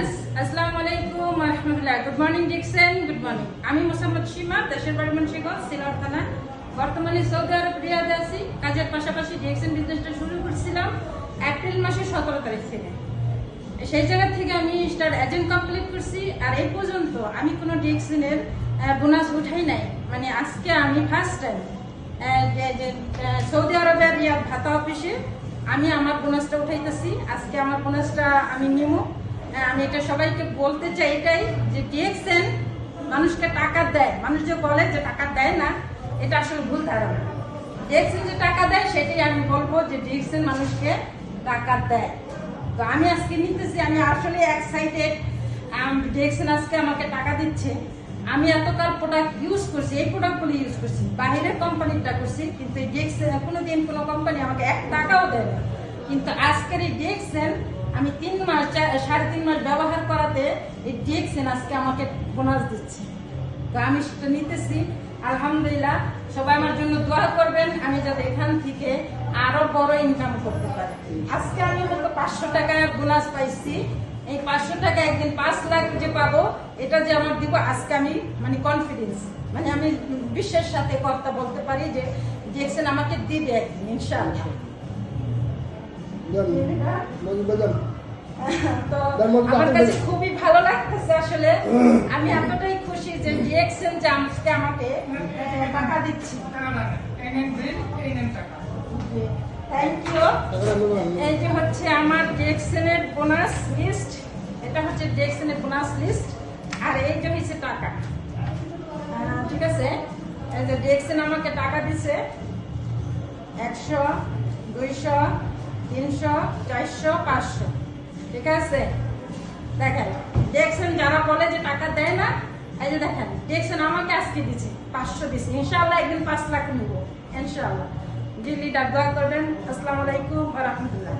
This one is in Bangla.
আসসালামু আলাইকুম ওয়া রাহমাতুল্লাহ। Good morning Dixon, good morning. আমি মোসাম্মদ সীমা, দেশের বাড়ি মুন্সিগঞ্জ, সিলেট থানা। বর্তমানে সৌদি আরব রিয়াদে আছি। কাজের পাশাপাশি ডিকসন বিজনেসটা শুরু করেছিলাম এপ্রিল মাসের 17 তারিখ থেকে। সেই জায়গা থেকে আমি স্টার এজেন্ট কমপ্লিট করছি। আর এই পর্যন্ত আমি কোনো ডিকসনের বোনাস উঠাই নাই। মানে আজকে আমি ফার্স্ট টাইম সৌদি আরবের রিয়াদ ভাতা অফিসে আমি আমার বোনাসটা উঠাইতেছি। আজকে আমার বোনাসটা আমি নিব। আমি এটা সবাইকে বলতে চাই এটাই যে ডিএক্সএন মানুষকে টাকা দেয়। মানুষ যে বলে যে টাকা দেয় না, এটা আসলে ভুল ধারণা। ডিএক্সএন যে টাকা দেয় সেটাই আমি বলবো যে ডিএক্সএন মানুষকে টাকা দেয়। তো আমি আজকে নিতেছি, আমি আসলে এক্সাইটেড। ডিএক্সএন আজকে আমাকে টাকা দিচ্ছে। আমি এতকাল প্রোডাক্ট ইউজ করছি, এই প্রোডাক্টগুলো ইউজ করছি, বাইরের কোম্পানিটা করছি, কিন্তু এই ডিএক্সএন কোনোদিন কোনো কোম্পানি আমাকে 1 টাকাও দেয় না। কিন্তু আজকের এই ডিএক্সএন আমি 3 মাস 3.5 মাস ব্যবহার করাতে এই ডিএক্সএন আজকে আমাকে বোনাস দিচ্ছে। তো আমি সেটা নিতেছি। আলহামদুলিল্লাহ, সবাই আমার জন্য দোয়া করবেন, আমি যাতে এখান থেকে আরো বড় ইনকাম করতে পারি। আজকে আমি হয়তো 500 টাকা বোনাস পাইছি। এই 500 টাকা একদিন 5 লাখ যে পাবো, এটা যে আমার দিব, আজকে আমি মানে কনফিডেন্স, মানে আমি বিশ্বের সাথে কথা বলতে পারি যে ডিএক্সএন আমাকে দিবে একদিন ইনশাআল্লাহ। তো আমার কাছে খুবই ভালো লাগতেছে আসলে। আমি এতটাই খুশি যে ডিএক্সএন যে আজকে আমাকে টাকা দিচ্ছে। Thank you. এই যে হচ্ছে আমার ডিএক্সএন এর বোনাস লিস্ট, এটা হচ্ছে ডিএক্সএন এর বোনাস লিস্ট। আর এই যে হচ্ছে টাকা, ঠিক আছে। এই যে ডিএক্সএন আমাকে টাকা দিছে 100, 200, 300, 400, 500, ঠিক আছে। দেখেন ডিএক্সএন যারা বলে যে টাকা দেয় না, এই যে দেখেন ডিএক্সএন আমাকে আজকে দিচ্ছে 500 দিচ্ছে। ইনশাআল্লাহ একদিন 5 লাখ নিব ইনশাআল্লাহ। জি লিডার, দোয়া করবেন। আসসালামু আলাইকুম ওয়া রাহমাতুল্লাহ।